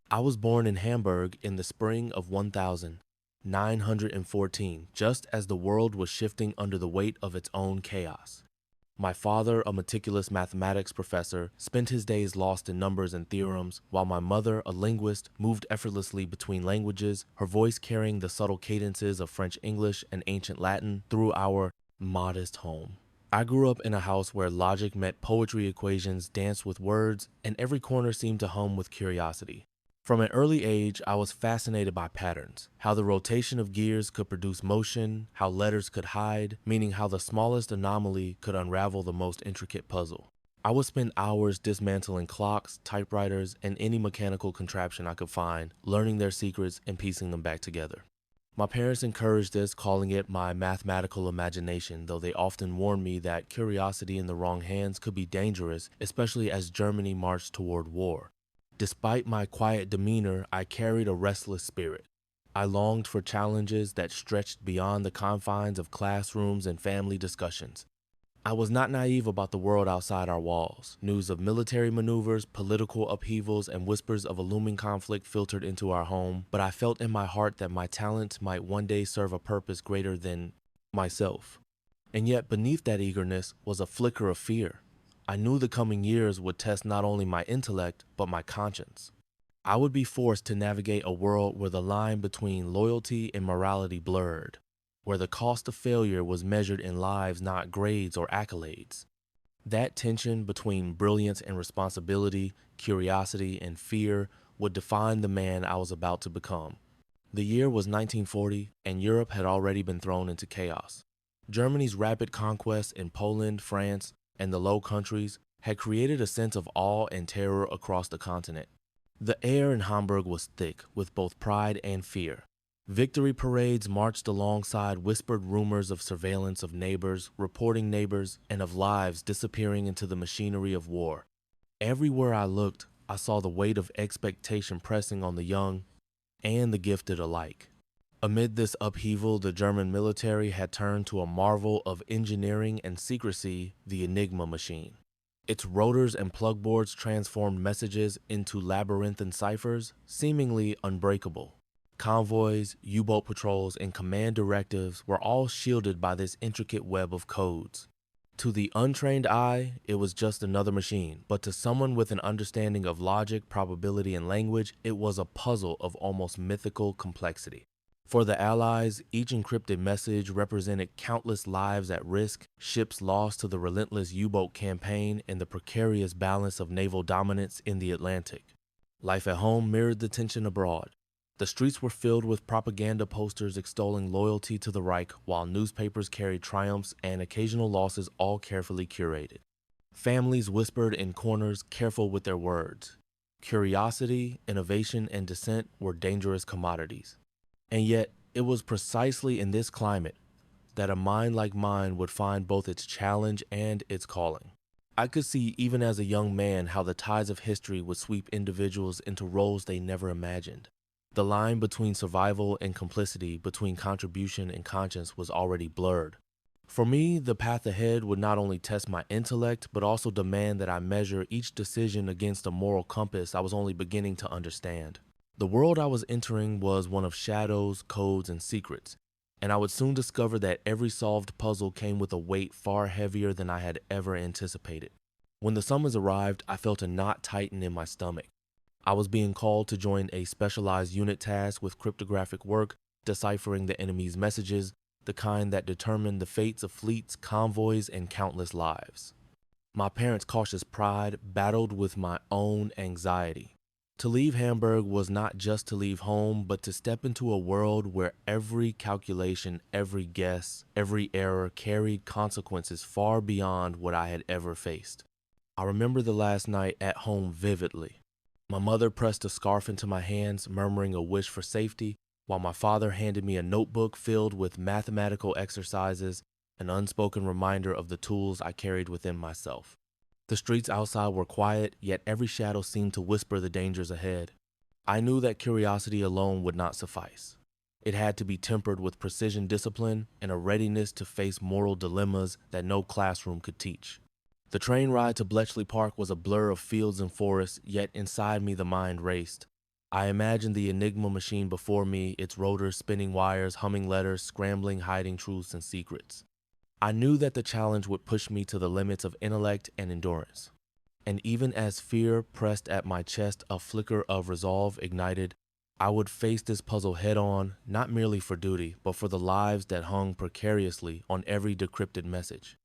I was born in Hamburg in the spring of 1914, just as the world was shifting under the weight of its own chaos. My father, a meticulous mathematics professor, spent his days lost in numbers and theorems, while my mother, a linguist, moved effortlessly between languages, her voice carrying the subtle cadences of French English and ancient Latin through our modest home. I grew up in a house where logic met poetry equations, danced with words, and every corner seemed to hum with curiosity. From an early age, I was fascinated by patterns, how the rotation of gears could produce motion, how letters could hide, meaning how the smallest anomaly could unravel the most intricate puzzle. I would spend hours dismantling clocks, typewriters, and any mechanical contraption I could find, learning their secrets and piecing them back together. My parents encouraged this, calling it my mathematical imagination, though they often warned me that curiosity in the wrong hands could be dangerous, especially as Germany marched toward war. Despite my quiet demeanor, I carried a restless spirit. I longed for challenges that stretched beyond the confines of classrooms and family discussions. I was not naive about the world outside our walls. News of military maneuvers, political upheavals, and whispers of a looming conflict filtered into our home, but I felt in my heart that my talent might one day serve a purpose greater than myself. And yet beneath that eagerness was a flicker of fear. I knew the coming years would test not only my intellect, but my conscience. I would be forced to navigate a world where the line between loyalty and morality blurred, where the cost of failure was measured in lives, not grades or accolades. That tension between brilliance and responsibility, curiosity and fear would define the man I was about to become. The year was 1940, and Europe had already been thrown into chaos. Germany's rapid conquests in Poland, France, and the Low Countries had created a sense of awe and terror across the continent. The air in Hamburg was thick with both pride and fear. Victory parades marched alongside whispered rumors of surveillance of neighbors, reporting neighbors, and of lives disappearing into the machinery of war. Everywhere I looked, I saw the weight of expectation pressing on the young and the gifted alike. Amid this upheaval, the German military had turned to a marvel of engineering and secrecy, the Enigma machine. Its rotors and plug boards transformed messages into labyrinthine ciphers, seemingly unbreakable. Convoys, U-boat patrols, and command directives were all shielded by this intricate web of codes. To the untrained eye, it was just another machine, but to someone with an understanding of logic, probability, and language, it was a puzzle of almost mythical complexity. For the Allies, each encrypted message represented countless lives at risk, ships lost to the relentless U-boat campaign, and the precarious balance of naval dominance in the Atlantic. Life at home mirrored the tension abroad. The streets were filled with propaganda posters extolling loyalty to the Reich, while newspapers carried triumphs and occasional losses, all carefully curated. Families whispered in corners, careful with their words. Curiosity, innovation, and dissent were dangerous commodities. And yet, it was precisely in this climate that a mind like mine would find both its challenge and its calling. I could see, even as a young man, how the tides of history would sweep individuals into roles they never imagined. The line between survival and complicity, between contribution and conscience, was already blurred. For me, the path ahead would not only test my intellect, but also demand that I measure each decision against a moral compass I was only beginning to understand. The world I was entering was one of shadows, codes, and secrets, and I would soon discover that every solved puzzle came with a weight far heavier than I had ever anticipated. When the summons arrived, I felt a knot tighten in my stomach. I was being called to join a specialized unit tasked with cryptographic work, deciphering the enemy's messages, the kind that determined the fates of fleets, convoys, and countless lives. My parents' cautious pride battled with my own anxiety. To leave Hamburg was not just to leave home, but to step into a world where every calculation, every guess, every error carried consequences far beyond what I had ever faced. I remember the last night at home vividly. My mother pressed a scarf into my hands, murmuring a wish for safety, while my father handed me a notebook filled with mathematical exercises, an unspoken reminder of the tools I carried within myself. The streets outside were quiet, yet every shadow seemed to whisper the dangers ahead. I knew that curiosity alone would not suffice. It had to be tempered with precision discipline and a readiness to face moral dilemmas that no classroom could teach. The train ride to Bletchley Park was a blur of fields and forests, yet inside me the mind raced. I imagined the Enigma machine before me, its rotors spinning wires, humming letters, scrambling, hiding truths and secrets. I knew that the challenge would push me to the limits of intellect and endurance. And even as fear pressed at my chest, a flicker of resolve ignited. I would face this puzzle head on, not merely for duty, but for the lives that hung precariously on every decrypted message.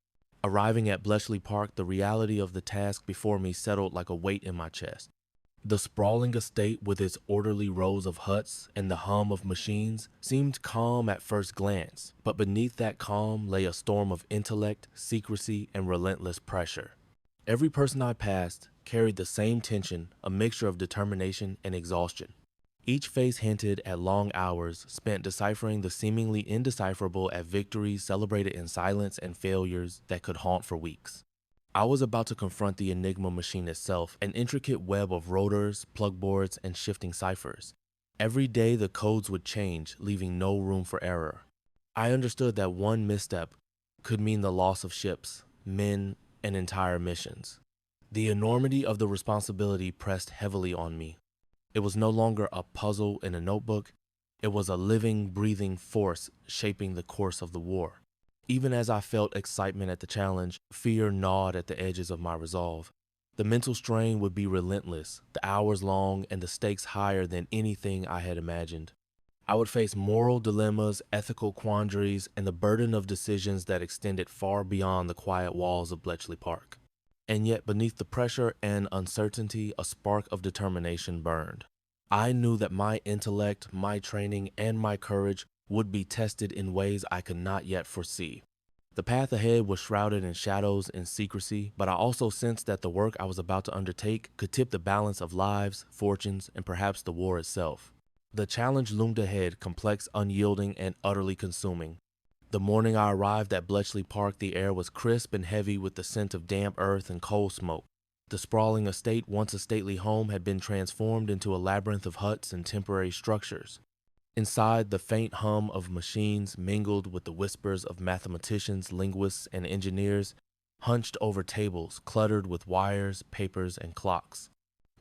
Arriving at Bletchley Park, the reality of the task before me settled like a weight in my chest. The sprawling estate with its orderly rows of huts and the hum of machines seemed calm at first glance, but beneath that calm lay a storm of intellect, secrecy, and relentless pressure. Every person I passed carried the same tension, a mixture of determination and exhaustion. Each face hinted at long hours spent deciphering the seemingly indecipherable, at victories celebrated in silence and failures that could haunt for weeks. I was about to confront the Enigma machine itself, an intricate web of rotors, plugboards, and shifting ciphers. Every day the codes would change, leaving no room for error. I understood that one misstep could mean the loss of ships, men, and entire missions. The enormity of the responsibility pressed heavily on me. It was no longer a puzzle in a notebook. It was a living, breathing force shaping the course of the war. Even as I felt excitement at the challenge, fear gnawed at the edges of my resolve. The mental strain would be relentless, the hours long, and the stakes higher than anything I had imagined. I would face moral dilemmas, ethical quandaries, and the burden of decisions that extended far beyond the quiet walls of Bletchley Park. And yet, beneath the pressure and uncertainty, a spark of determination burned. I knew that my intellect, my training, and my courage would be tested in ways I could not yet foresee. The path ahead was shrouded in shadows and secrecy, but I also sensed that the work I was about to undertake could tip the balance of lives, fortunes, and perhaps the war itself. The challenge loomed ahead, complex, unyielding, and utterly consuming. The morning I arrived at Bletchley Park, the air was crisp and heavy with the scent of damp earth and coal smoke. The sprawling estate, once a stately home, had been transformed into a labyrinth of huts and temporary structures. Inside, the faint hum of machines mingled with the whispers of mathematicians, linguists, and engineers hunched over tables cluttered with wires, papers, and clocks.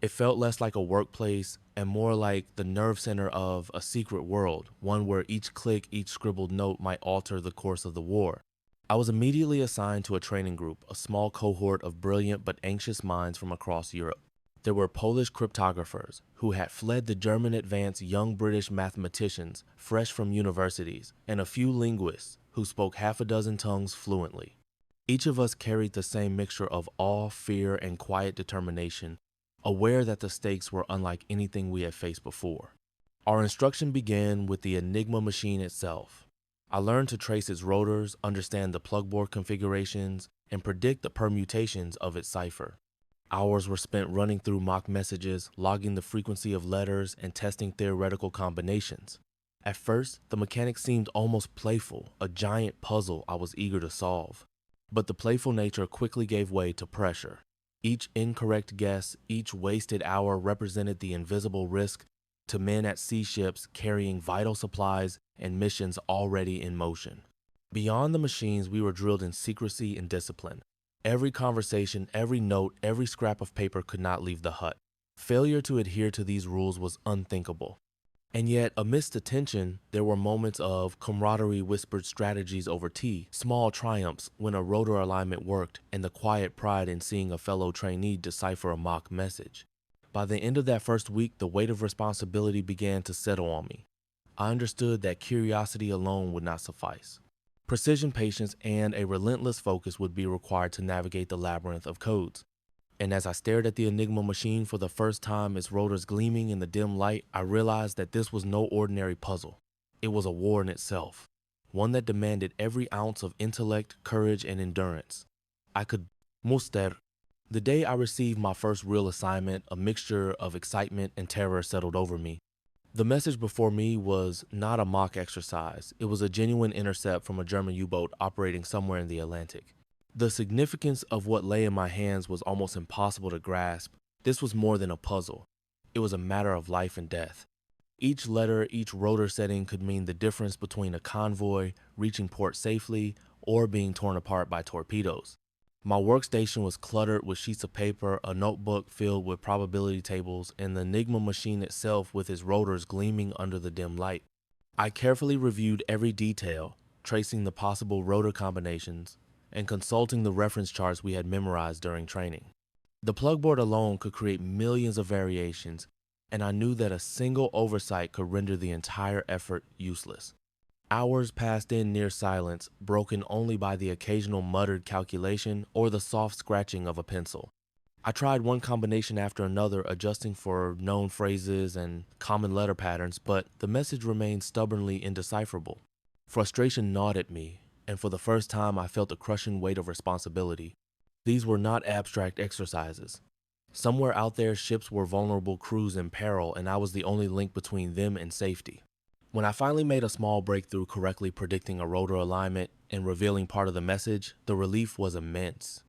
It felt less like a workplace and more like the nerve center of a secret world, one where each click, each scribbled note might alter the course of the war. I was immediately assigned to a training group, a small cohort of brilliant but anxious minds from across Europe. There were Polish cryptographers who had fled the German advanced, young British mathematicians fresh from universities, and a few linguists who spoke half a dozen tongues fluently. Each of us carried the same mixture of awe, fear, and quiet determination, aware that the stakes were unlike anything we had faced before. Our instruction began with the Enigma machine itself. I learned to trace its rotors, understand the plugboard configurations, and predict the permutations of its cipher. Hours were spent running through mock messages, logging the frequency of letters, and testing theoretical combinations. At first, the mechanics seemed almost playful, a giant puzzle I was eager to solve. But the playful nature quickly gave way to pressure. Each incorrect guess, each wasted hour represented the invisible risk to men at sea ships carrying vital supplies and missions already in motion. Beyond the machines, we were drilled in secrecy and discipline. Every conversation, every note, every scrap of paper could not leave the hut. Failure to adhere to these rules was unthinkable. And yet, amidst the tension, there were moments of camaraderie, whispered strategies over tea, small triumphs when a rotor alignment worked, and the quiet pride in seeing a fellow trainee decipher a mock message. By the end of that first week, the weight of responsibility began to settle on me. I understood that curiosity alone would not suffice. Precision, patience, and a relentless focus would be required to navigate the labyrinth of codes. And as I stared at the Enigma machine for the first time, its rotors gleaming in the dim light, I realized that this was no ordinary puzzle. It was a war in itself, one that demanded every ounce of intellect, courage, and endurance. I could muster. The day I received my first real assignment, a mixture of excitement and terror settled over me. The message before me was not a mock exercise. It was a genuine intercept from a German U-boat operating somewhere in the Atlantic. The significance of what lay in my hands was almost impossible to grasp. This was more than a puzzle. It was a matter of life and death. Each letter, each rotor setting could mean the difference between a convoy reaching port safely or being torn apart by torpedoes. My workstation was cluttered with sheets of paper, a notebook filled with probability tables, and the Enigma machine itself with its rotors gleaming under the dim light. I carefully reviewed every detail, tracing the possible rotor combinations and consulting the reference charts we had memorized during training. The plugboard alone could create millions of variations, and I knew that a single oversight could render the entire effort useless. Hours passed in near silence, broken only by the occasional muttered calculation or the soft scratching of a pencil. I tried one combination after another, adjusting for known phrases and common letter patterns, but the message remained stubbornly indecipherable. Frustration gnawed at me, and for the first time I felt the crushing weight of responsibility. These were not abstract exercises. Somewhere out there, ships were vulnerable crews in peril, and I was the only link between them and safety. When I finally made a small breakthrough correctly predicting a rotor alignment and revealing part of the message, the relief was immense.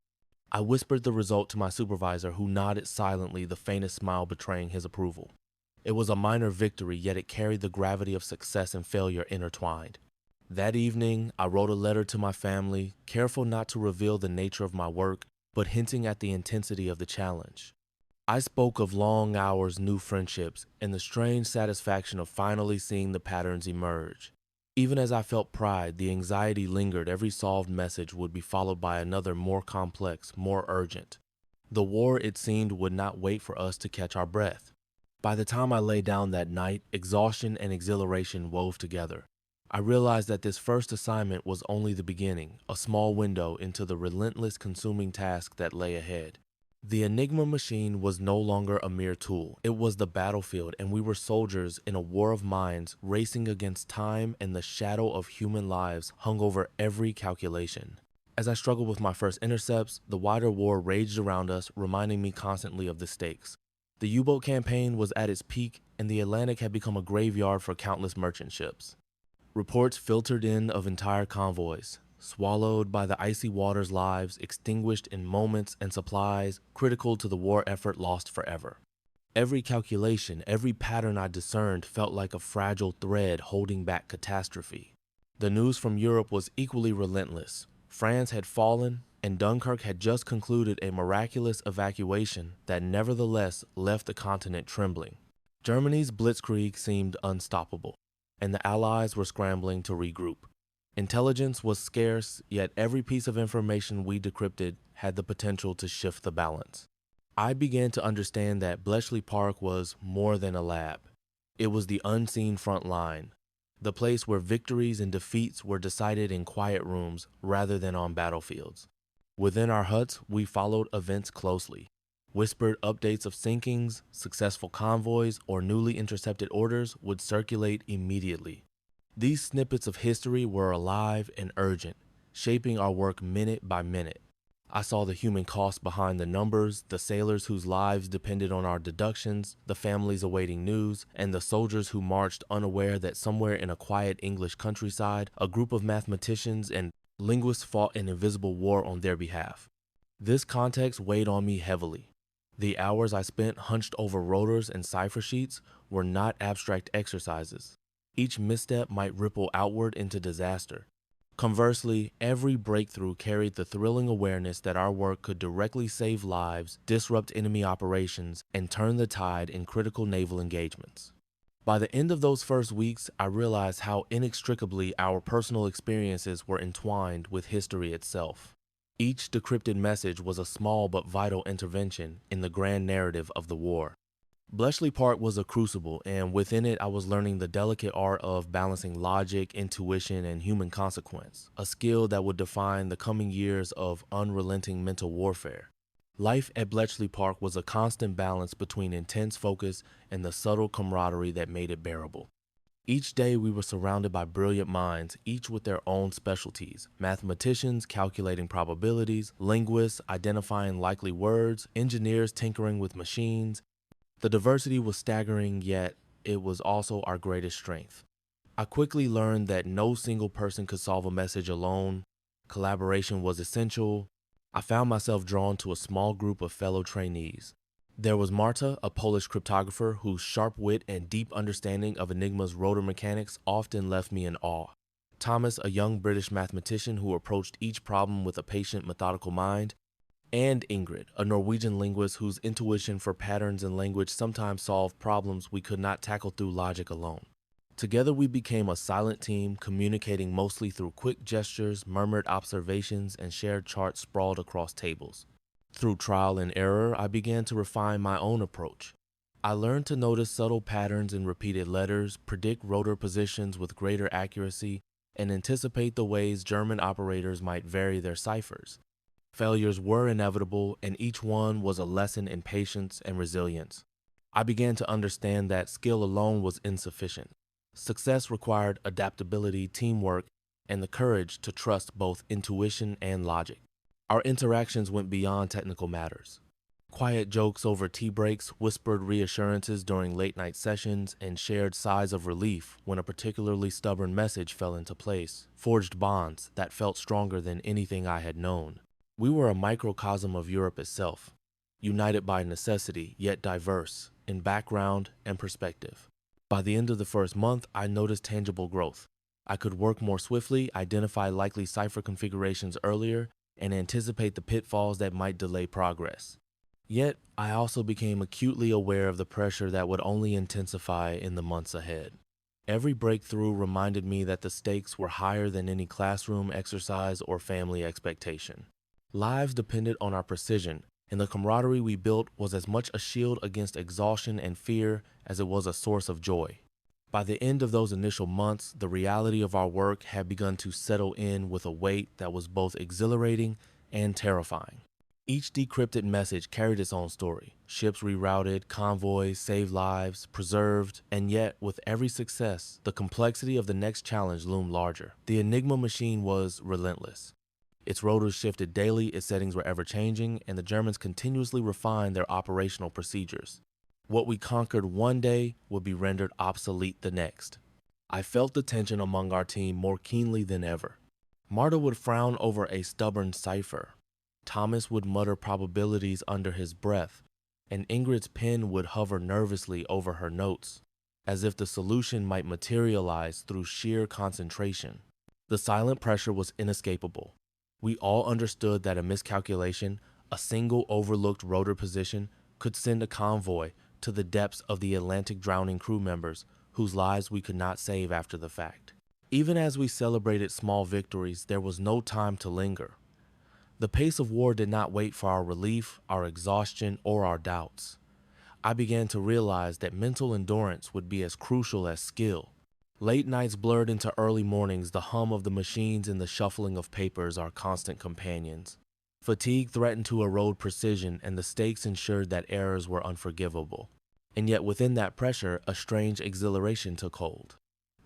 I whispered the result to my supervisor, who nodded silently, the faintest smile betraying his approval. It was a minor victory, yet it carried the gravity of success and failure intertwined. That evening, I wrote a letter to my family, careful not to reveal the nature of my work, but hinting at the intensity of the challenge. I spoke of long hours, new friendships, and the strange satisfaction of finally seeing the patterns emerge. Even as I felt pride, the anxiety lingered. Every solved message would be followed by another more complex, more urgent. The war, it seemed, would not wait for us to catch our breath. By the time I lay down that night, exhaustion and exhilaration wove together. I realized that this first assignment was only the beginning, a small window into the relentless consuming task that lay ahead. The Enigma machine was no longer a mere tool. It was the battlefield, and we were soldiers in a war of minds, racing against time, and the shadow of human lives hung over every calculation. As I struggled with my first intercepts, the wider war raged around us, reminding me constantly of the stakes. The U-boat campaign was at its peak, and the Atlantic had become a graveyard for countless merchant ships. Reports filtered in of entire convoys, swallowed by the icy waters, lives extinguished in moments, and supplies critical to the war effort lost forever. Every calculation, every pattern I discerned felt like a fragile thread holding back catastrophe. The news from Europe was equally relentless. France had fallen, and Dunkirk had just concluded a miraculous evacuation that nevertheless left the continent trembling. Germany's blitzkrieg seemed unstoppable, and the Allies were scrambling to regroup. Intelligence was scarce, yet every piece of information we decrypted had the potential to shift the balance. I began to understand that Bletchley Park was more than a lab. It was the unseen front line, the place where victories and defeats were decided in quiet rooms rather than on battlefields. Within our huts, we followed events closely. Whispered updates of sinkings, successful convoys, or newly intercepted orders would circulate immediately. These snippets of history were alive and urgent, shaping our work minute by minute. I saw the human cost behind the numbers, the sailors whose lives depended on our deductions, the families awaiting news, and the soldiers who marched unaware that somewhere in a quiet English countryside, a group of mathematicians and linguists fought an invisible war on their behalf. This context weighed on me heavily. The hours I spent hunched over rotors and cipher sheets were not abstract exercises. Each misstep might ripple outward into disaster. Conversely, every breakthrough carried the thrilling awareness that our work could directly save lives, disrupt enemy operations, and turn the tide in critical naval engagements. By the end of those first weeks, I realized how inextricably our personal experiences were entwined with history itself. Each decrypted message was a small but vital intervention in the grand narrative of the war. Bletchley Park was a crucible, and within it I was learning the delicate art of balancing logic, intuition, and human consequence, a skill that would define the coming years of unrelenting mental warfare. Life at Bletchley Park was a constant balance between intense focus and the subtle camaraderie that made it bearable. Each day we were surrounded by brilliant minds, each with their own specialties: mathematicians calculating probabilities, linguists identifying likely words, engineers tinkering with machines. The diversity was staggering, yet it was also our greatest strength. I quickly learned that no single person could solve a message alone. Collaboration was essential. I found myself drawn to a small group of fellow trainees. There was Marta, a Polish cryptographer whose sharp wit and deep understanding of Enigma's rotor mechanics often left me in awe. Thomas, a young British mathematician who approached each problem with a patient, methodical mind. and Ingrid, a Norwegian linguist whose intuition for patterns in language sometimes solved problems we could not tackle through logic alone. Together we became a silent team, communicating mostly through quick gestures, murmured observations, and shared charts sprawled across tables. Through trial and error, I began to refine my own approach. I learned to notice subtle patterns in repeated letters, predict rotor positions with greater accuracy, and anticipate the ways German operators might vary their ciphers. Failures were inevitable, and each one was a lesson in patience and resilience. I began to understand that skill alone was insufficient. Success required adaptability, teamwork, and the courage to trust both intuition and logic. Our interactions went beyond technical matters. Quiet jokes over tea breaks, whispered reassurances during late-night sessions, and shared sighs of relief when a particularly stubborn message fell into place forged bonds that felt stronger than anything I had known. We were a microcosm of Europe itself, united by necessity, yet diverse in background and perspective. By the end of the first month, I noticed tangible growth. I could work more swiftly, identify likely cipher configurations earlier, and anticipate the pitfalls that might delay progress. Yet, I also became acutely aware of the pressure that would only intensify in the months ahead. Every breakthrough reminded me that the stakes were higher than any classroom exercise or family expectation. Lives depended on our precision, and the camaraderie we built was as much a shield against exhaustion and fear as it was a source of joy. By the end of those initial months, the reality of our work had begun to settle in with a weight that was both exhilarating and terrifying. Each decrypted message carried its own story. Ships rerouted, convoys saved lives, preserved, and yet, with every success, the complexity of the next challenge loomed larger. The Enigma machine was relentless. Its rotors shifted daily, its settings were ever-changing, and the Germans continuously refined their operational procedures. What we conquered one day would be rendered obsolete the next. I felt the tension among our team more keenly than ever. Marta would frown over a stubborn cipher. Thomas would mutter probabilities under his breath, and Ingrid's pen would hover nervously over her notes, as if the solution might materialize through sheer concentration. The silent pressure was inescapable. We all understood that a miscalculation, a single overlooked rotor position, could send a convoy to the depths of the Atlantic, drowning crew members whose lives we could not save after the fact. Even as we celebrated small victories, there was no time to linger. The pace of war did not wait for our relief, our exhaustion, or our doubts. I began to realize that mental endurance would be as crucial as skill. Late nights blurred into early mornings, the hum of the machines and the shuffling of papers our constant companions. Fatigue threatened to erode precision, and the stakes ensured that errors were unforgivable. And yet within that pressure, a strange exhilaration took hold.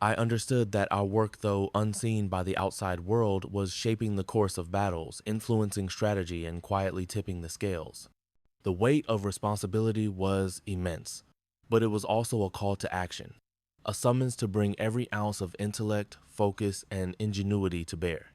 I understood that our work, though unseen by the outside world, was shaping the course of battles, influencing strategy, and quietly tipping the scales. The weight of responsibility was immense, but it was also a call to action, a summons to bring every ounce of intellect, focus, and ingenuity to bear.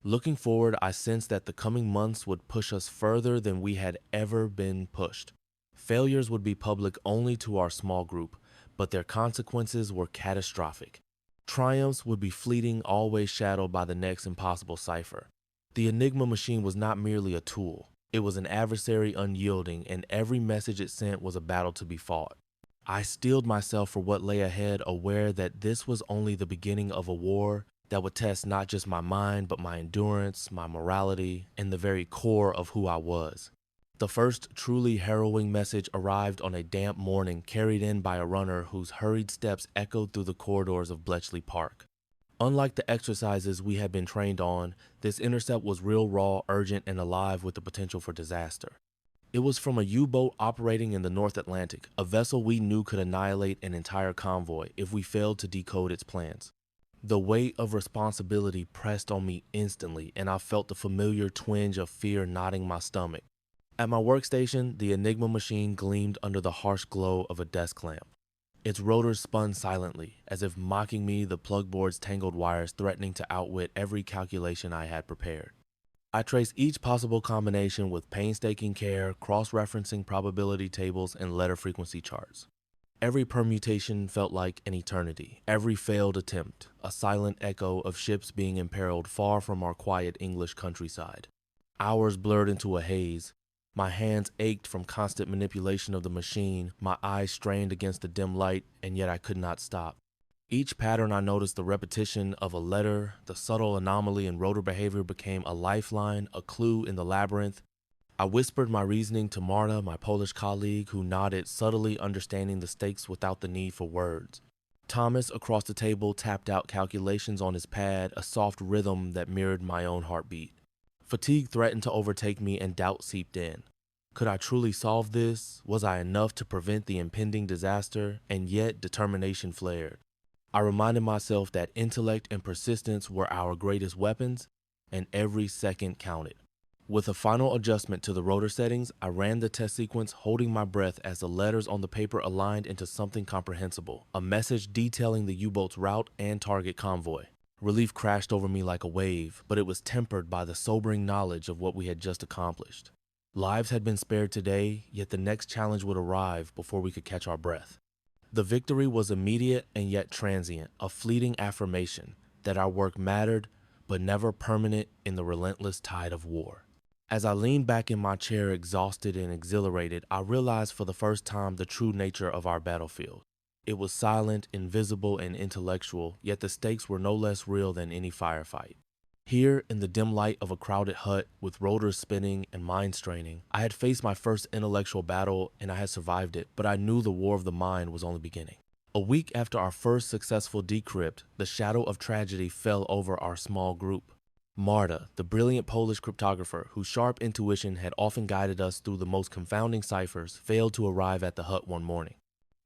Looking forward, I sensed that the coming months would push us further than we had ever been pushed. Failures would be public only to our small group, but their consequences were catastrophic. Triumphs would be fleeting, always shadowed by the next impossible cipher. The Enigma machine was not merely a tool. It was an adversary unyielding, and every message it sent was a battle to be fought. I steeled myself for what lay ahead, aware that this was only the beginning of a war that would test not just my mind, but my endurance, my morality, and the very core of who I was. The first truly harrowing message arrived on a damp morning, carried in by a runner whose hurried steps echoed through the corridors of Bletchley Park. Unlike the exercises we had been trained on, this intercept was real, raw, urgent, and alive with the potential for disaster. It was from a U-boat operating in the North Atlantic, a vessel we knew could annihilate an entire convoy if we failed to decode its plans. The weight of responsibility pressed on me instantly, and I felt the familiar twinge of fear knotting my stomach. At my workstation, the Enigma machine gleamed under the harsh glow of a desk lamp. Its rotors spun silently, as if mocking me, the plugboard's tangled wires threatening to outwit every calculation I had prepared. I traced each possible combination with painstaking care, cross-referencing probability tables and letter frequency charts. Every permutation felt like an eternity, every failed attempt, a silent echo of ships being imperiled far from our quiet English countryside. Hours blurred into a haze. My hands ached from constant manipulation of the machine, my eyes strained against the dim light, and yet I could not stop. Each pattern I noticed, the repetition of a letter, the subtle anomaly in rotor behavior became a lifeline, a clue in the labyrinth. I whispered my reasoning to Marta, my Polish colleague, who nodded, subtly understanding the stakes without the need for words. Thomas, across the table, tapped out calculations on his pad, a soft rhythm that mirrored my own heartbeat. Fatigue threatened to overtake me and doubt seeped in. Could I truly solve this? Was I enough to prevent the impending disaster? And yet determination flared. I reminded myself that intellect and persistence were our greatest weapons, and every second counted. With a final adjustment to the rotor settings, I ran the test sequence, holding my breath as the letters on the paper aligned into something comprehensible, a message detailing the U-boat's route and target convoy. Relief crashed over me like a wave, but it was tempered by the sobering knowledge of what we had just accomplished. Lives had been spared today, yet the next challenge would arrive before we could catch our breath. The victory was immediate and yet transient, a fleeting affirmation that our work mattered, but never permanent in the relentless tide of war. As I leaned back in my chair, exhausted and exhilarated, I realized for the first time the true nature of our battlefield. It was silent, invisible, and intellectual, yet the stakes were no less real than any firefight. Here, in the dim light of a crowded hut, with rotors spinning and mind straining, I had faced my first intellectual battle and I had survived it, but I knew the war of the mind was only beginning. A week after our first successful decrypt, the shadow of tragedy fell over our small group. Marta, the brilliant Polish cryptographer whose sharp intuition had often guided us through the most confounding ciphers, failed to arrive at the hut one morning.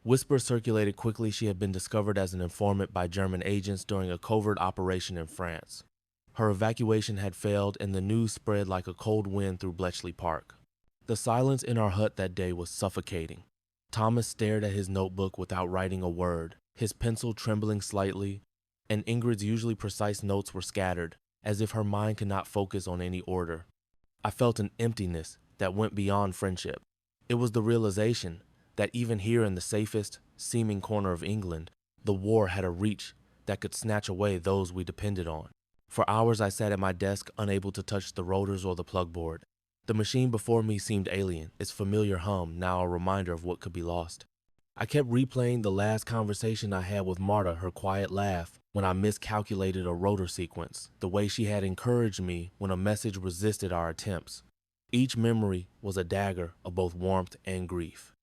Whispers circulated quickly she had been discovered as an informant by German agents during a covert operation in France. Her evacuation had failed and the news spread like a cold wind through Bletchley Park. The silence in our hut that day was suffocating. Thomas stared at his notebook without writing a word, his pencil trembling slightly, and Ingrid's usually precise notes were scattered, as if her mind could not focus on any order. I felt an emptiness that went beyond friendship. It was the realization that even here in the safest, seeming corner of England, the war had a reach that could snatch away those we depended on. For hours I sat at my desk, unable to touch the rotors or the plug board. The machine before me seemed alien, its familiar hum now a reminder of what could be lost. I kept replaying the last conversation I had with Marta, her quiet laugh, when I miscalculated a rotor sequence, the way she had encouraged me when a message resisted our attempts. Each memory was a dagger of both warmth and grief.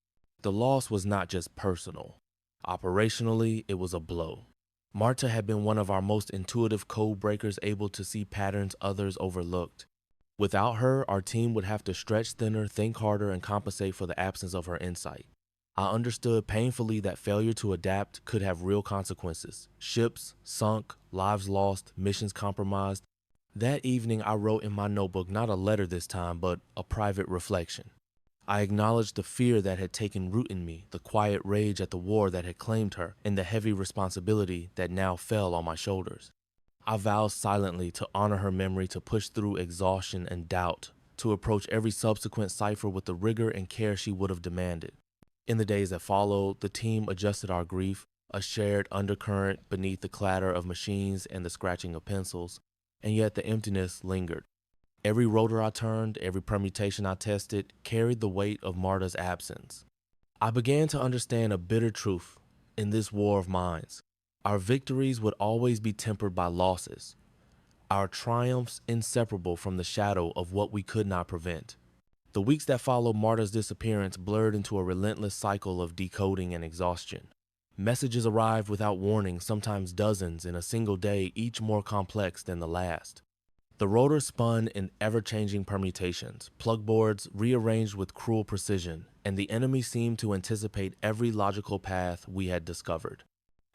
The loss was not just personal. Operationally, it was a blow. Marta had been one of our most intuitive code breakers, able to see patterns others overlooked. Without her, our team would have to stretch thinner, think harder, and compensate for the absence of her insight. I understood painfully that failure to adapt could have real consequences. Ships sunk, lives lost, missions compromised. That evening, I wrote in my notebook not a letter this time, but a private reflection. I acknowledged the fear that had taken root in me, the quiet rage at the war that had claimed her, and the heavy responsibility that now fell on my shoulders. I vowed silently to honor her memory, to push through exhaustion and doubt, to approach every subsequent cipher with the rigor and care she would have demanded. In the days that followed, the team adjusted our grief, a shared undercurrent beneath the clatter of machines and the scratching of pencils, and yet the emptiness lingered. Every rotor I turned, every permutation I tested, carried the weight of Marta's absence. I began to understand a bitter truth in this war of minds. Our victories would always be tempered by losses, our triumphs inseparable from the shadow of what we could not prevent. The weeks that followed Marta's disappearance blurred into a relentless cycle of decoding and exhaustion. Messages arrived without warning, sometimes dozens in a single day, each more complex than the last. The rotor spun in ever-changing permutations, plug boards rearranged with cruel precision, and the enemy seemed to anticipate every logical path we had discovered.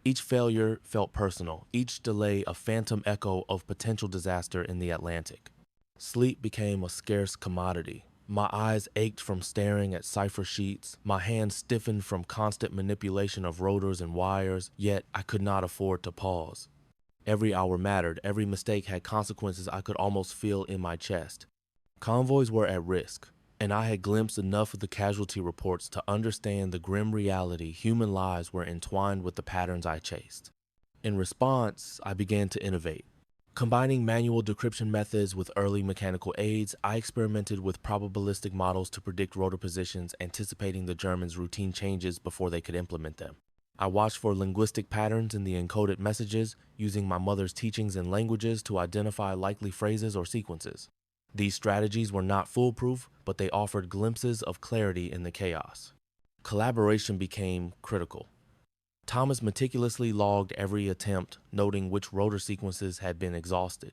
Each failure felt personal, each delay a phantom echo of potential disaster in the Atlantic. Sleep became a scarce commodity. My eyes ached from staring at cipher sheets, my hands stiffened from constant manipulation of rotors and wires, yet I could not afford to pause. Every hour mattered, every mistake had consequences I could almost feel in my chest. Convoys were at risk, and I had glimpsed enough of the casualty reports to understand the grim reality human lives were entwined with the patterns I chased. In response, I began to innovate. Combining manual decryption methods with early mechanical aids, I experimented with probabilistic models to predict rotor positions, anticipating the Germans' routine changes before they could implement them. I watched for linguistic patterns in the encoded messages, using my mother's teachings in languages to identify likely phrases or sequences. These strategies were not foolproof, but they offered glimpses of clarity in the chaos. Collaboration became critical. Thomas meticulously logged every attempt, noting which rotor sequences had been exhausted.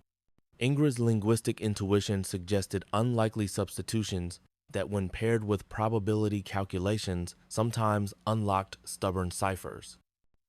Ingrid's linguistic intuition suggested unlikely substitutions that, when paired with probability calculations, sometimes unlocked stubborn ciphers.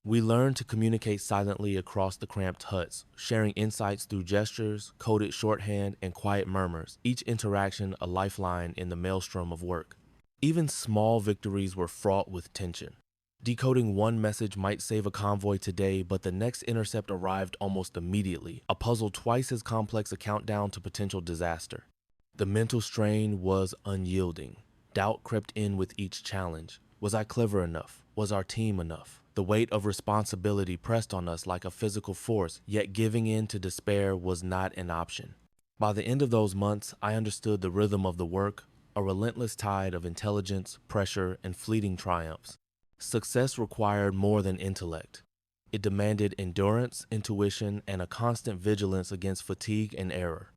We learned to communicate silently across the cramped huts, sharing insights through gestures, coded shorthand, and quiet murmurs, each interaction a lifeline in the maelstrom of work. Even small victories were fraught with tension. Decoding one message might save a convoy today, but the next intercept arrived almost immediately, a puzzle twice as complex, a countdown to potential disaster. The mental strain was unyielding. Doubt crept in with each challenge. Was I clever enough? Was our team enough? The weight of responsibility pressed on us like a physical force, yet giving in to despair was not an option. By the end of those months, I understood the rhythm of the work, a relentless tide of intelligence, pressure, and fleeting triumphs. Success required more than intellect. It demanded endurance, intuition, and a constant vigilance against fatigue and error.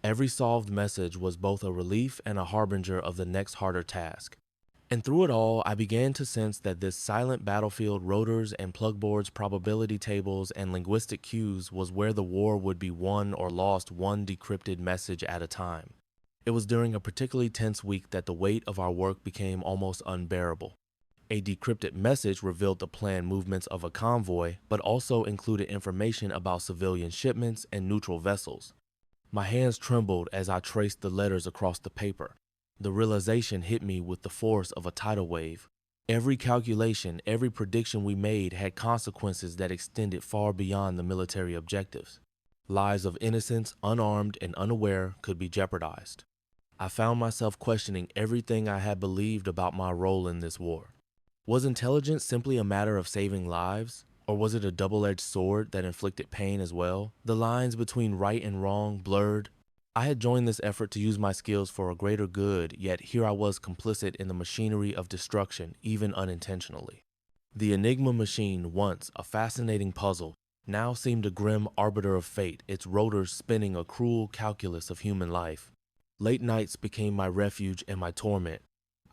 Every solved message was both a relief and a harbinger of the next harder task. And through it all, I began to sense that this silent battlefield, rotors and plugboards, probability tables, and linguistic cues, was where the war would be won or lost, one decrypted message at a time. It was during a particularly tense week that the weight of our work became almost unbearable. A decrypted message revealed the planned movements of a convoy, but also included information about civilian shipments and neutral vessels. My hands trembled as I traced the letters across the paper. The realization hit me with the force of a tidal wave. Every calculation, every prediction we made had consequences that extended far beyond the military objectives. Lives of innocents, unarmed and unaware, could be jeopardized. I found myself questioning everything I had believed about my role in this war. Was intelligence simply a matter of saving lives? Or was it a double-edged sword that inflicted pain as well? The lines between right and wrong blurred. I had joined this effort to use my skills for a greater good, yet here I was complicit in the machinery of destruction, even unintentionally. The Enigma machine, once a fascinating puzzle, now seemed a grim arbiter of fate, its rotors spinning a cruel calculus of human life. Late nights became my refuge and my torment.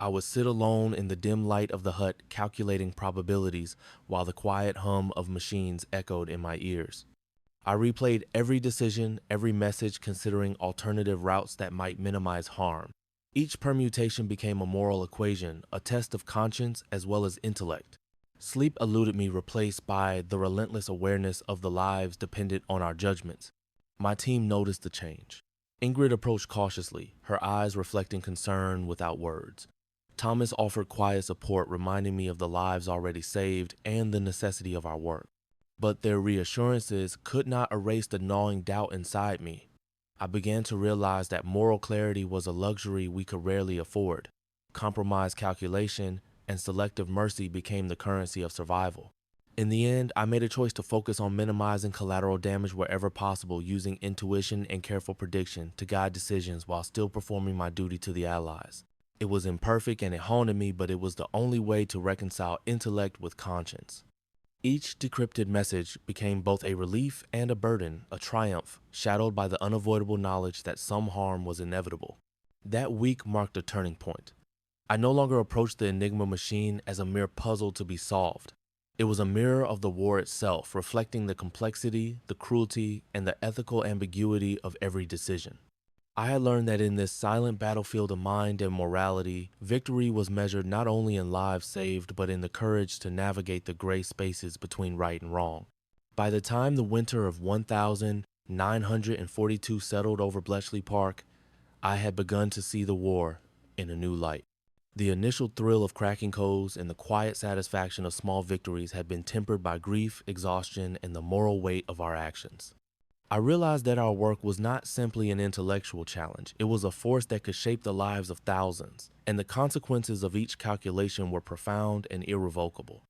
I would sit alone in the dim light of the hut, calculating probabilities, while the quiet hum of machines echoed in my ears. I replayed every decision, every message, considering alternative routes that might minimize harm. Each permutation became a moral equation, a test of conscience as well as intellect. Sleep eluded me, replaced by the relentless awareness of the lives dependent on our judgments. My team noticed the change. Ingrid approached cautiously, her eyes reflecting concern without words. Thomas offered quiet support, reminding me of the lives already saved and the necessity of our work. But their reassurances could not erase the gnawing doubt inside me. I began to realize that moral clarity was a luxury we could rarely afford. Compromised calculation and selective mercy became the currency of survival. In the end, I made a choice to focus on minimizing collateral damage wherever possible, using intuition and careful prediction to guide decisions while still performing my duty to the Allies. It was imperfect and it haunted me, but it was the only way to reconcile intellect with conscience. Each decrypted message became both a relief and a burden, a triumph, shadowed by the unavoidable knowledge that some harm was inevitable. That week marked a turning point. I no longer approached the Enigma machine as a mere puzzle to be solved. It was a mirror of the war itself, reflecting the complexity, the cruelty, and the ethical ambiguity of every decision. I had learned that in this silent battlefield of mind and morality, victory was measured not only in lives saved, but in the courage to navigate the gray spaces between right and wrong. By the time the winter of 1942 settled over Bletchley Park, I had begun to see the war in a new light. The initial thrill of cracking codes and the quiet satisfaction of small victories had been tempered by grief, exhaustion, and the moral weight of our actions. I realized that our work was not simply an intellectual challenge. It was a force that could shape the lives of thousands, and the consequences of each calculation were profound and irrevocable.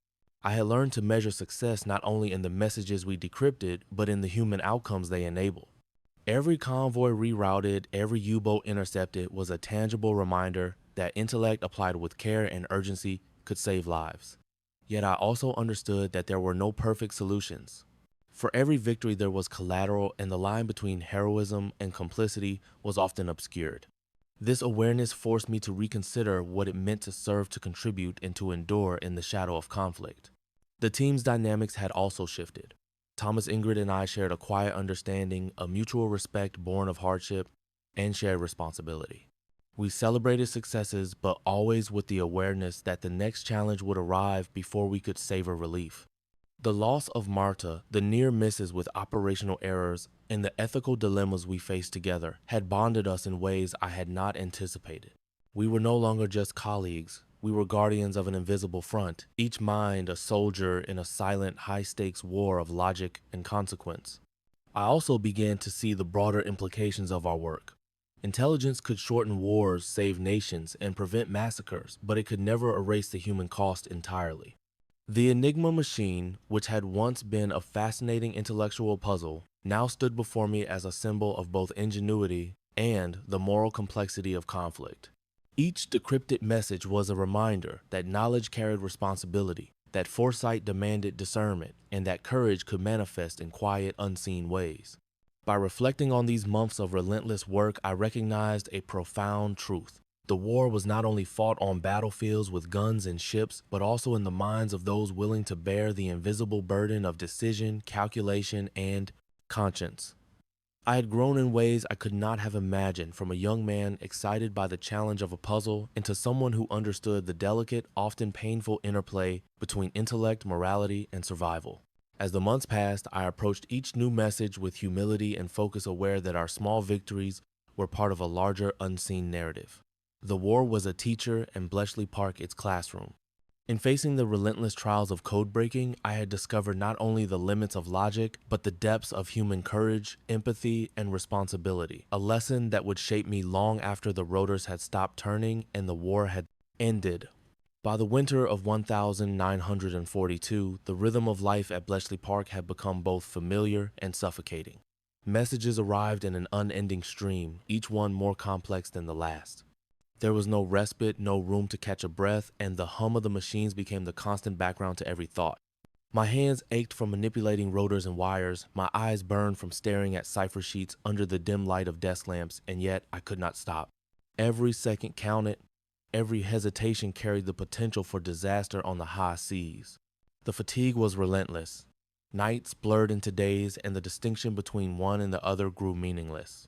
I had learned to measure success not only in the messages we decrypted, but in the human outcomes they enabled. Every convoy rerouted, every U-boat intercepted was a tangible reminder that intellect applied with care and urgency could save lives. Yet I also understood that there were no perfect solutions. For every victory there was collateral, and the line between heroism and complicity was often obscured. This awareness forced me to reconsider what it meant to serve, to contribute, and to endure in the shadow of conflict. The team's dynamics had also shifted. Thomas, Ingrid, and I shared a quiet understanding, a mutual respect born of hardship, and shared responsibility. We celebrated successes, but always with the awareness that the next challenge would arrive before we could savor relief. The loss of Marta, the near misses with operational errors, and the ethical dilemmas we faced together had bonded us in ways I had not anticipated. We were no longer just colleagues. We were guardians of an invisible front, each mind a soldier in a silent, high-stakes war of logic and consequence. I also began to see the broader implications of our work. Intelligence could shorten wars, save nations, and prevent massacres, but it could never erase the human cost entirely. The Enigma machine, which had once been a fascinating intellectual puzzle, now stood before me as a symbol of both ingenuity and the moral complexity of conflict. Each decrypted message was a reminder that knowledge carried responsibility, that foresight demanded discernment, and that courage could manifest in quiet, unseen ways. By reflecting on these months of relentless work, I recognized a profound truth. The war was not only fought on battlefields with guns and ships, but also in the minds of those willing to bear the invisible burden of decision, calculation, and conscience. I had grown in ways I could not have imagined, from a young man excited by the challenge of a puzzle into someone who understood the delicate, often painful interplay between intellect, morality, and survival. As the months passed, I approached each new message with humility and focus, aware that our small victories were part of a larger, unseen narrative. The war was a teacher and Bletchley Park its classroom. In facing the relentless trials of codebreaking, I had discovered not only the limits of logic, but the depths of human courage, empathy, and responsibility, a lesson that would shape me long after the rotors had stopped turning and the war had ended. By the winter of 1942, the rhythm of life at Bletchley Park had become both familiar and suffocating. Messages arrived in an unending stream, each one more complex than the last. There was no respite, no room to catch a breath, and the hum of the machines became the constant background to every thought. My hands ached from manipulating rotors and wires, my eyes burned from staring at cipher sheets under the dim light of desk lamps, and yet I could not stop. Every second counted, every hesitation carried the potential for disaster on the high seas. The fatigue was relentless. Nights blurred into days, and the distinction between one and the other grew meaningless.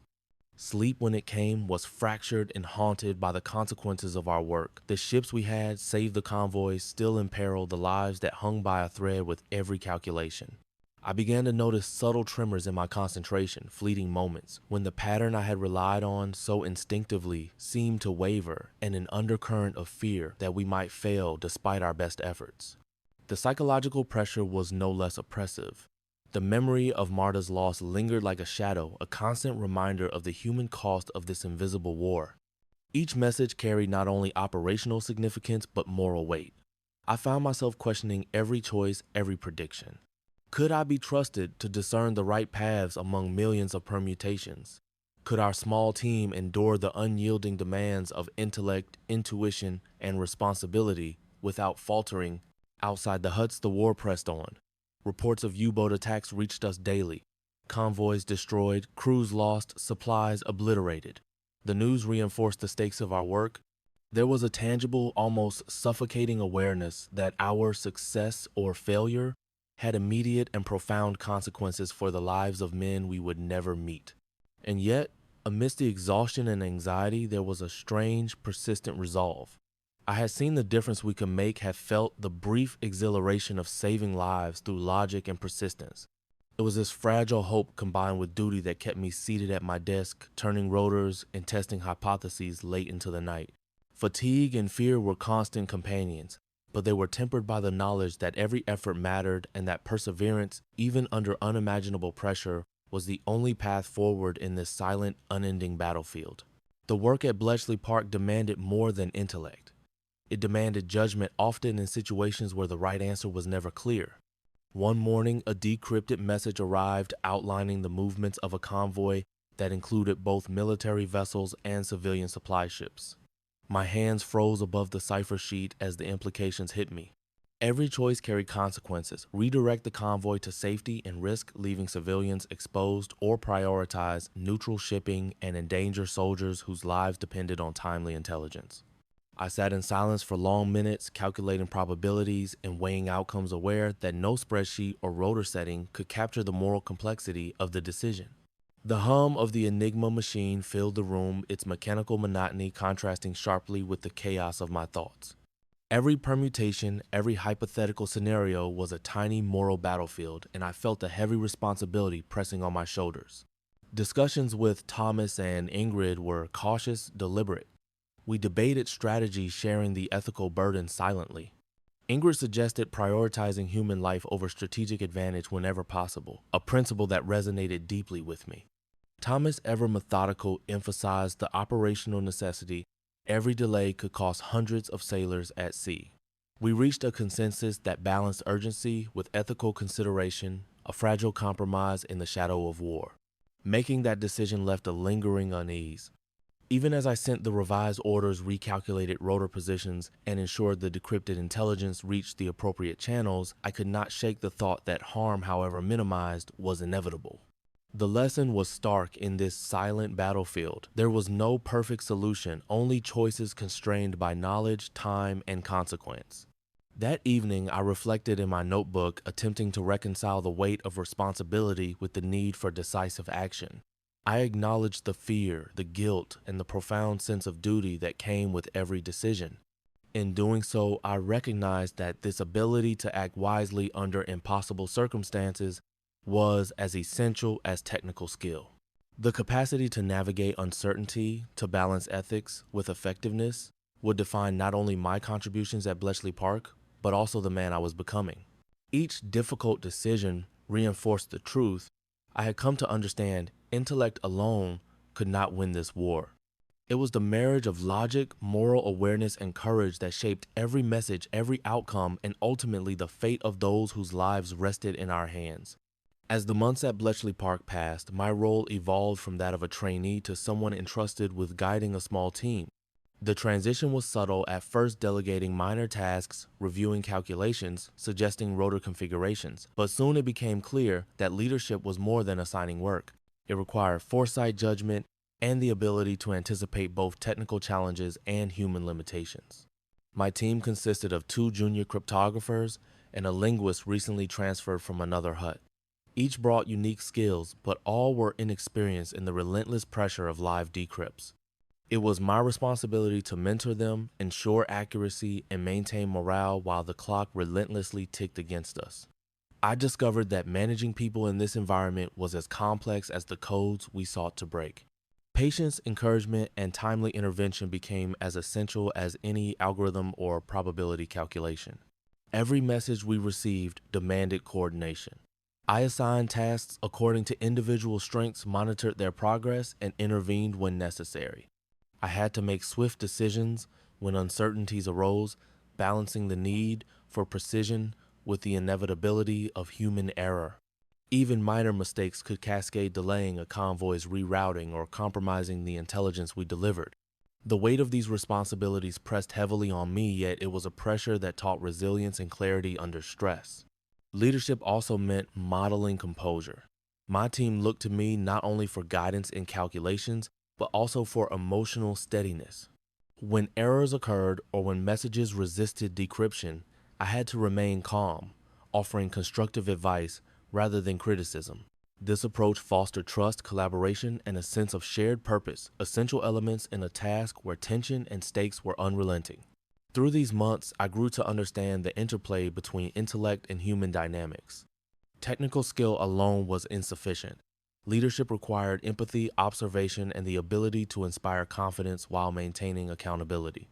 Sleep, when it came, was fractured and haunted by the consequences of our work. The ships we had saved the convoys, still imperiled the lives that hung by a thread with every calculation. I began to notice subtle tremors in my concentration, fleeting moments, when the pattern I had relied on so instinctively seemed to waver, and an undercurrent of fear that we might fail despite our best efforts. The psychological pressure was no less oppressive. The memory of Marta's loss lingered like a shadow, a constant reminder of the human cost of this invisible war. Each message carried not only operational significance, but moral weight. I found myself questioning every choice, every prediction. Could I be trusted to discern the right paths among millions of permutations? Could our small team endure the unyielding demands of intellect, intuition, and responsibility without faltering? Outside the huts, the war pressed on. Reports of U-boat attacks reached us daily. Convoys destroyed, crews lost, supplies obliterated. The news reinforced the stakes of our work. There was a tangible, almost suffocating awareness that our success or failure had immediate and profound consequences for the lives of men we would never meet. And yet, amidst the exhaustion and anxiety, there was a strange, persistent resolve. I had seen the difference we could make, had felt the brief exhilaration of saving lives through logic and persistence. It was this fragile hope combined with duty that kept me seated at my desk, turning rotors and testing hypotheses late into the night. Fatigue and fear were constant companions, but they were tempered by the knowledge that every effort mattered and that perseverance, even under unimaginable pressure, was the only path forward in this silent, unending battlefield. The work at Bletchley Park demanded more than intellect. It demanded judgment, often in situations where the right answer was never clear. One morning, a decrypted message arrived outlining the movements of a convoy that included both military vessels and civilian supply ships. My hands froze above the cipher sheet as the implications hit me. Every choice carried consequences: redirect the convoy to safety and risk leaving civilians exposed, or prioritize neutral shipping and endanger soldiers whose lives depended on timely intelligence. I sat in silence for long minutes, calculating probabilities and weighing outcomes, aware that no spreadsheet or rotor setting could capture the moral complexity of the decision. The hum of the Enigma machine filled the room, its mechanical monotony contrasting sharply with the chaos of my thoughts. Every permutation, every hypothetical scenario was a tiny moral battlefield, and I felt a heavy responsibility pressing on my shoulders. Discussions with Thomas and Ingrid were cautious, deliberate. We debated strategy, sharing the ethical burden silently. Ingrid suggested prioritizing human life over strategic advantage whenever possible, a principle that resonated deeply with me. Thomas, ever methodical, emphasized the operational necessity. Every delay could cost hundreds of sailors at sea. We reached a consensus that balanced urgency with ethical consideration, a fragile compromise in the shadow of war. Making that decision left a lingering unease. Even as I sent the revised orders, recalculated rotor positions, and ensured the decrypted intelligence reached the appropriate channels, I could not shake the thought that harm, however minimized, was inevitable. The lesson was stark in this silent battlefield. There was no perfect solution, only choices constrained by knowledge, time, and consequence. That evening, I reflected in my notebook, attempting to reconcile the weight of responsibility with the need for decisive action. I acknowledged the fear, the guilt, and the profound sense of duty that came with every decision. In doing so, I recognized that this ability to act wisely under impossible circumstances was as essential as technical skill. The capacity to navigate uncertainty, to balance ethics with effectiveness, would define not only my contributions at Bletchley Park, but also the man I was becoming. Each difficult decision reinforced the truth I had come to understand: intellect alone could not win this war. It was the marriage of logic, moral awareness, and courage that shaped every message, every outcome, and ultimately the fate of those whose lives rested in our hands. As the months at Bletchley Park passed, my role evolved from that of a trainee to someone entrusted with guiding a small team. The transition was subtle, at first delegating minor tasks, reviewing calculations, suggesting rotor configurations, but soon it became clear that leadership was more than assigning work. It required foresight, judgment, and the ability to anticipate both technical challenges and human limitations. My team consisted of 2 junior cryptographers and a linguist recently transferred from another hut. Each brought unique skills, but all were inexperienced in the relentless pressure of live decrypts. It was my responsibility to mentor them, ensure accuracy, and maintain morale while the clock relentlessly ticked against us. I discovered that managing people in this environment was as complex as the codes we sought to break. Patience, encouragement, and timely intervention became as essential as any algorithm or probability calculation. Every message we received demanded coordination. I assigned tasks according to individual strengths, monitored their progress, and intervened when necessary. I had to make swift decisions when uncertainties arose, balancing the need for precision with the inevitability of human error. Even minor mistakes could cascade, delaying a convoy's rerouting or compromising the intelligence we delivered. The weight of these responsibilities pressed heavily on me, yet it was a pressure that taught resilience and clarity under stress. Leadership also meant modeling composure. My team looked to me not only for guidance in calculations, but also for emotional steadiness. When errors occurred or when messages resisted decryption, I had to remain calm, offering constructive advice rather than criticism. This approach fostered trust, collaboration, and a sense of shared purpose, essential elements in a task where tension and stakes were unrelenting. Through these months, I grew to understand the interplay between intellect and human dynamics. Technical skill alone was insufficient. Leadership required empathy, observation, and the ability to inspire confidence while maintaining accountability.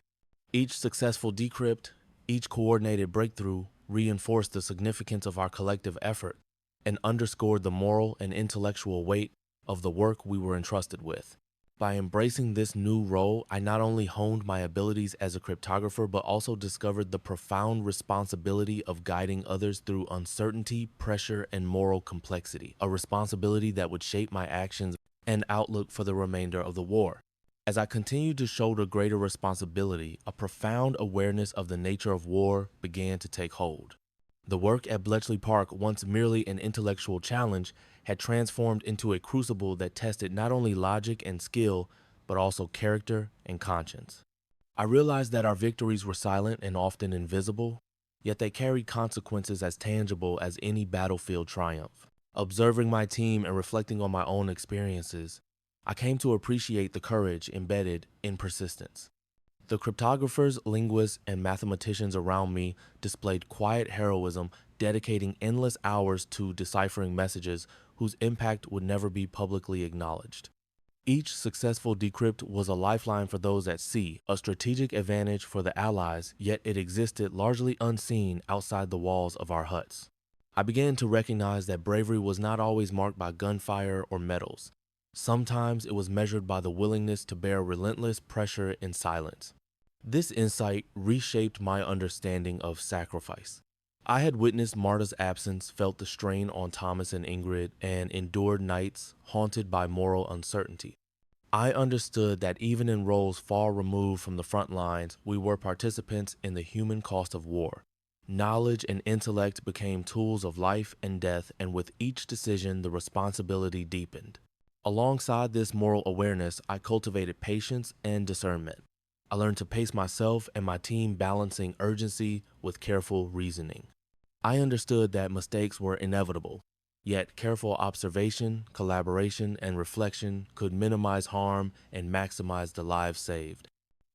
Each successful decrypt, each coordinated breakthrough reinforced the significance of our collective effort and underscored the moral and intellectual weight of the work we were entrusted with. By embracing this new role, I not only honed my abilities as a cryptographer, but also discovered the profound responsibility of guiding others through uncertainty, pressure, and moral complexity, a responsibility that would shape my actions and outlook for the remainder of the war. As I continued to shoulder greater responsibility, a profound awareness of the nature of war began to take hold. The work at Bletchley Park, once merely an intellectual challenge, had transformed into a crucible that tested not only logic and skill, but also character and conscience. I realized that our victories were silent and often invisible, yet they carried consequences as tangible as any battlefield triumph. Observing my team and reflecting on my own experiences, I came to appreciate the courage embedded in persistence. The cryptographers, linguists, and mathematicians around me displayed quiet heroism, dedicating endless hours to deciphering messages whose impact would never be publicly acknowledged. Each successful decrypt was a lifeline for those at sea, a strategic advantage for the Allies, yet it existed largely unseen outside the walls of our huts. I began to recognize that bravery was not always marked by gunfire or medals. Sometimes it was measured by the willingness to bear relentless pressure in silence. This insight reshaped my understanding of sacrifice. I had witnessed Marta's absence, felt the strain on Thomas and Ingrid, and endured nights haunted by moral uncertainty. I understood that even in roles far removed from the front lines, we were participants in the human cost of war. Knowledge and intellect became tools of life and death, and with each decision, the responsibility deepened. Alongside this moral awareness, I cultivated patience and discernment. I learned to pace myself and my team, balancing urgency with careful reasoning. I understood that mistakes were inevitable, yet careful observation, collaboration, and reflection could minimize harm and maximize the lives saved.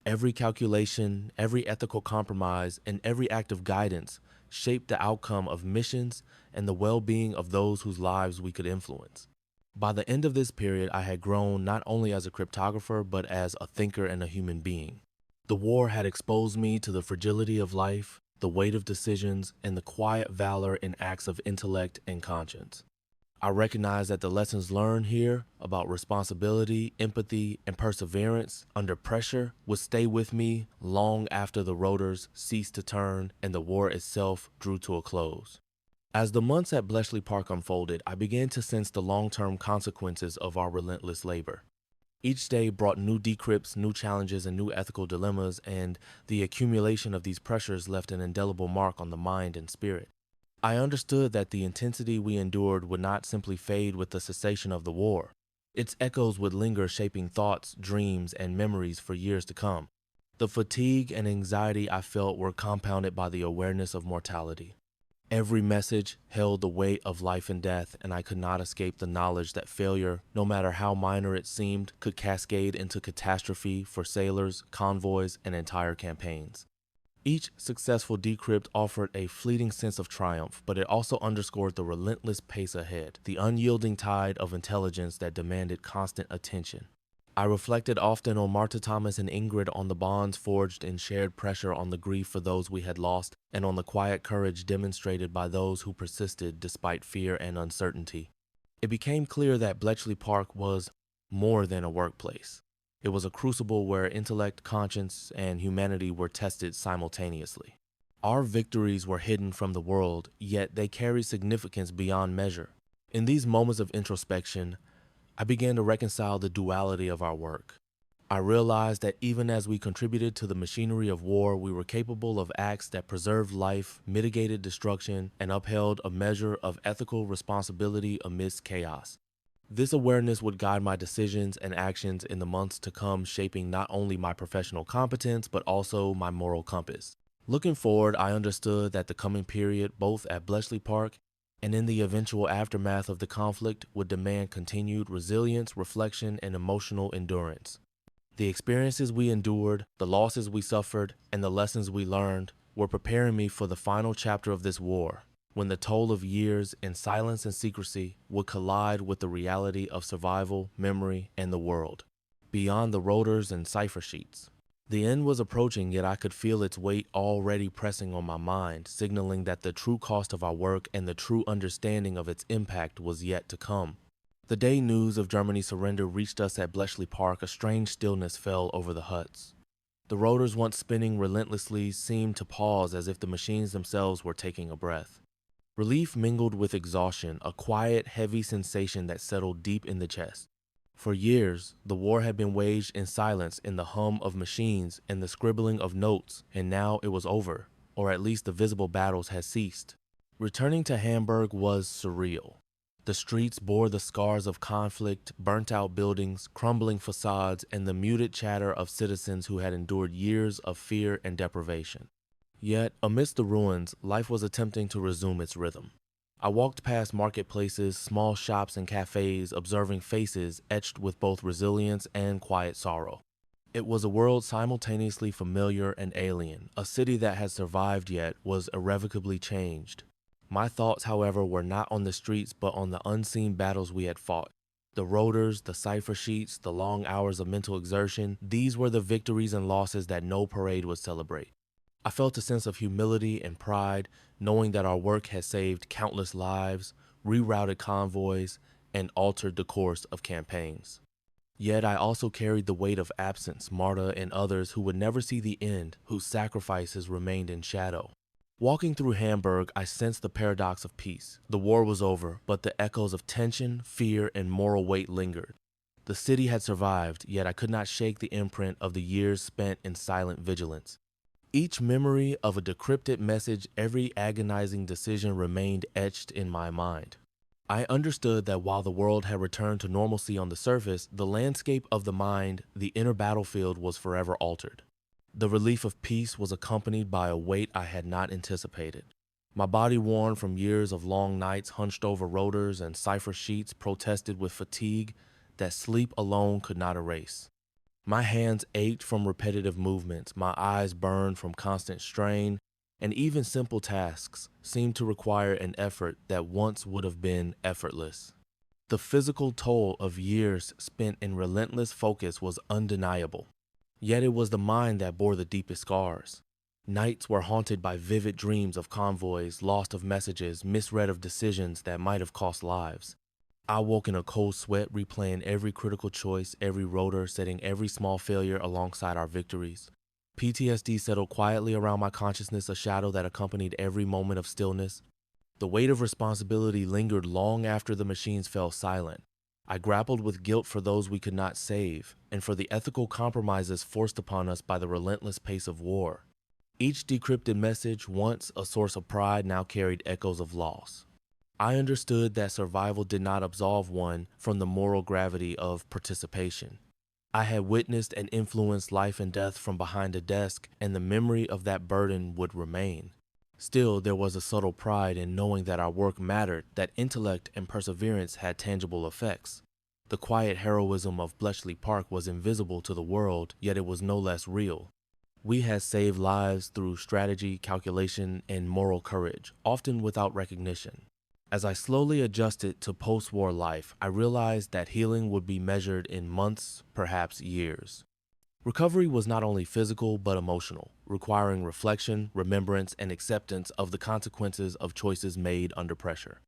Every calculation, every ethical compromise, and every act of guidance shaped the outcome of missions and the well-being of those whose lives we could influence. By the end of this period, I had grown not only as a cryptographer, but as a thinker and a human being. The war had exposed me to the fragility of life, the weight of decisions, and the quiet valor in acts of intellect and conscience. I recognized that the lessons learned here about responsibility, empathy, and perseverance under pressure would stay with me long after the rotors ceased to turn and the war itself drew to a close. As the months at Bletchley Park unfolded, I began to sense the long-term consequences of our relentless labor. Each day brought new decrypts, new challenges, and new ethical dilemmas, and the accumulation of these pressures left an indelible mark on the mind and spirit. I understood that the intensity we endured would not simply fade with the cessation of the war. Its echoes would linger, shaping thoughts, dreams, and memories for years to come. The fatigue and anxiety I felt were compounded by the awareness of mortality. Every message held the weight of life and death, and I could not escape the knowledge that failure, no matter how minor it seemed, could cascade into catastrophe for sailors, convoys, and entire campaigns. Each successful decrypt offered a fleeting sense of triumph, but it also underscored the relentless pace ahead, the unyielding tide of intelligence that demanded constant attention. I reflected often on Marta, Thomas, and Ingrid, on the bonds forged in shared pressure, on the grief for those we had lost, and on the quiet courage demonstrated by those who persisted despite fear and uncertainty. It became clear that Bletchley Park was more than a workplace. It was a crucible where intellect, conscience, and humanity were tested simultaneously. Our victories were hidden from the world, yet they carried significance beyond measure. In these moments of introspection, I began to reconcile the duality of our work. I realized that even as we contributed to the machinery of war, we were capable of acts that preserved life, mitigated destruction, and upheld a measure of ethical responsibility amidst chaos. This awareness would guide my decisions and actions in the months to come, shaping not only my professional competence, but also my moral compass. Looking forward, I understood that the coming period, both at Bletchley Park and in the eventual aftermath of the conflict, would demand continued resilience, reflection, and emotional endurance. The experiences we endured, the losses we suffered, and the lessons we learned were preparing me for the final chapter of this war, when the toll of years in silence and secrecy would collide with the reality of survival, memory, and the world, beyond the rotors and cipher sheets. The end was approaching, yet I could feel its weight already pressing on my mind, signaling that the true cost of our work and the true understanding of its impact was yet to come. The day news of Germany's surrender reached us at Bletchley Park, a strange stillness fell over the huts. The rotors, once spinning relentlessly, seemed to pause as if the machines themselves were taking a breath. Relief mingled with exhaustion, a quiet, heavy sensation that settled deep in the chest. For years, the war had been waged in silence in the hum of machines and the scribbling of notes, and now it was over, or at least the visible battles had ceased. Returning to Hamburg was surreal. The streets bore the scars of conflict, burnt-out buildings, crumbling facades, and the muted chatter of citizens who had endured years of fear and deprivation. Yet, amidst the ruins, life was attempting to resume its rhythm. I walked past marketplaces, small shops, and cafes, observing faces etched with both resilience and quiet sorrow. It was a world simultaneously familiar and alien. A city that had survived yet was irrevocably changed. My thoughts, however, were not on the streets but on the unseen battles we had fought. The rotors, the cipher sheets, the long hours of mental exertion, these were the victories and losses that no parade would celebrate. I felt a sense of humility and pride, knowing that our work had saved countless lives, rerouted convoys, and altered the course of campaigns. Yet I also carried the weight of absence, Marta and others who would never see the end, whose sacrifices remained in shadow. Walking through Hamburg, I sensed the paradox of peace. The war was over, but the echoes of tension, fear, and moral weight lingered. The city had survived, yet I could not shake the imprint of the years spent in silent vigilance. Each memory of a decrypted message, every agonizing decision remained etched in my mind. I understood that while the world had returned to normalcy on the surface, the landscape of the mind, the inner battlefield, was forever altered. The relief of peace was accompanied by a weight I had not anticipated. My body, worn from years of long nights hunched over rotors and cipher sheets, protested with fatigue that sleep alone could not erase. My hands ached from repetitive movements, my eyes burned from constant strain, and even simple tasks seemed to require an effort that once would have been effortless. The physical toll of years spent in relentless focus was undeniable. Yet it was the mind that bore the deepest scars. Nights were haunted by vivid dreams of convoys, lost of messages, misread of decisions that might have cost lives. I woke in a cold sweat, replaying every critical choice, every rotor, setting every small failure alongside our victories. PTSD settled quietly around my consciousness, a shadow that accompanied every moment of stillness. The weight of responsibility lingered long after the machines fell silent. I grappled with guilt for those we could not save, and for the ethical compromises forced upon us by the relentless pace of war. Each decrypted message, once a source of pride, now carried echoes of loss. I understood that survival did not absolve one from the moral gravity of participation. I had witnessed and influenced life and death from behind a desk, and the memory of that burden would remain. Still, there was a subtle pride in knowing that our work mattered, that intellect and perseverance had tangible effects. The quiet heroism of Bletchley Park was invisible to the world, yet it was no less real. We had saved lives through strategy, calculation, and moral courage, often without recognition. As I slowly adjusted to post-war life, I realized that healing would be measured in months, perhaps years. Recovery was not only physical but emotional, requiring reflection, remembrance, and acceptance of the consequences of choices made under pressure.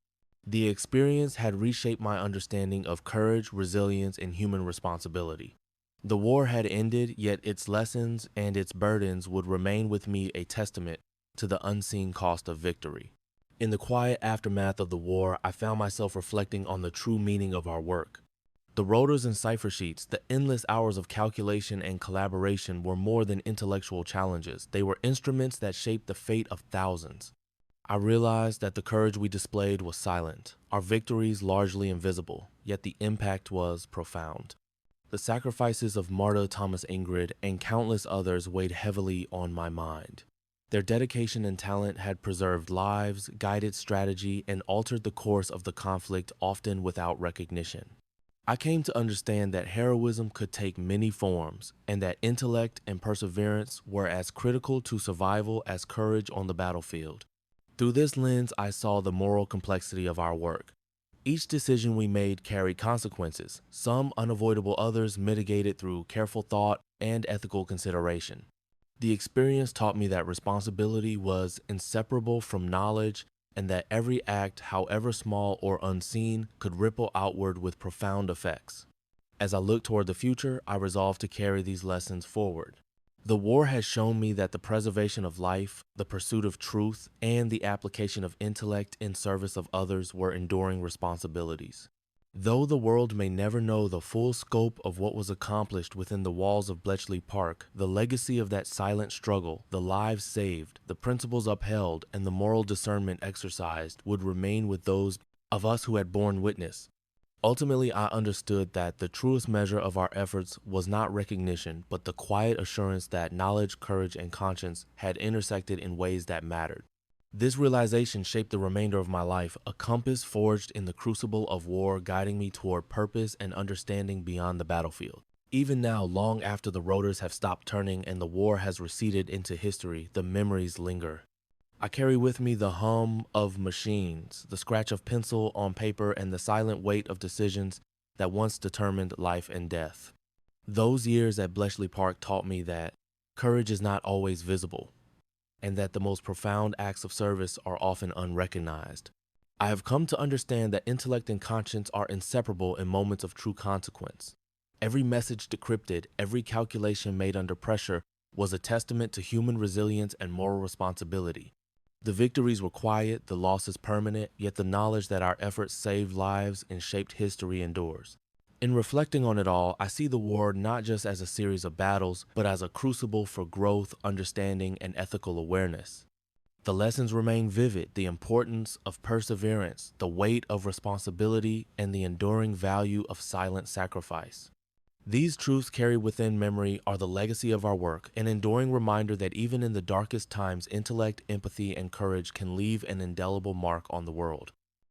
The experience had reshaped my understanding of courage, resilience, and human responsibility. The war had ended, yet its lessons and its burdens would remain with me, a testament to the unseen cost of victory. In the quiet aftermath of the war, I found myself reflecting on the true meaning of our work. The rotors and cipher sheets, the endless hours of calculation and collaboration were more than intellectual challenges. They were instruments that shaped the fate of thousands. I realized that the courage we displayed was silent, our victories largely invisible, yet the impact was profound. The sacrifices of Marta Thomas Ingrid and countless others weighed heavily on my mind. Their dedication and talent had preserved lives, guided strategy, and altered the course of the conflict, often without recognition. I came to understand that heroism could take many forms, and that intellect and perseverance were as critical to survival as courage on the battlefield. Through this lens, I saw the moral complexity of our work. Each decision we made carried consequences, some unavoidable, others mitigated through careful thought and ethical consideration. The experience taught me that responsibility was inseparable from knowledge, and that every act, however small or unseen, could ripple outward with profound effects. As I looked toward the future, I resolved to carry these lessons forward. The war has shown me that the preservation of life, the pursuit of truth, and the application of intellect in service of others were enduring responsibilities. Though the world may never know the full scope of what was accomplished within the walls of Bletchley Park, the legacy of that silent struggle, the lives saved, the principles upheld, and the moral discernment exercised would remain with those of us who had borne witness. Ultimately, I understood that the truest measure of our efforts was not recognition, but the quiet assurance that knowledge, courage, and conscience had intersected in ways that mattered. This realization shaped the remainder of my life, a compass forged in the crucible of war guiding me toward purpose and understanding beyond the battlefield. Even now, long after the rotors have stopped turning and the war has receded into history, the memories linger. I carry with me the hum of machines, the scratch of pencil on paper, and the silent weight of decisions that once determined life and death. Those years at Bletchley Park taught me that courage is not always visible, and that the most profound acts of service are often unrecognized. I have come to understand that intellect and conscience are inseparable in moments of true consequence. Every message decrypted, every calculation made under pressure was a testament to human resilience and moral responsibility. The victories were quiet, the losses permanent, yet the knowledge that our efforts saved lives and shaped history endures. In reflecting on it all, I see the war not just as a series of battles, but as a crucible for growth, understanding, and ethical awareness. The lessons remain vivid: the importance of perseverance, the weight of responsibility, and the enduring value of silent sacrifice. These truths carried within memory are the legacy of our work, an enduring reminder that even in the darkest times, intellect, empathy, and courage can leave an indelible mark on the world.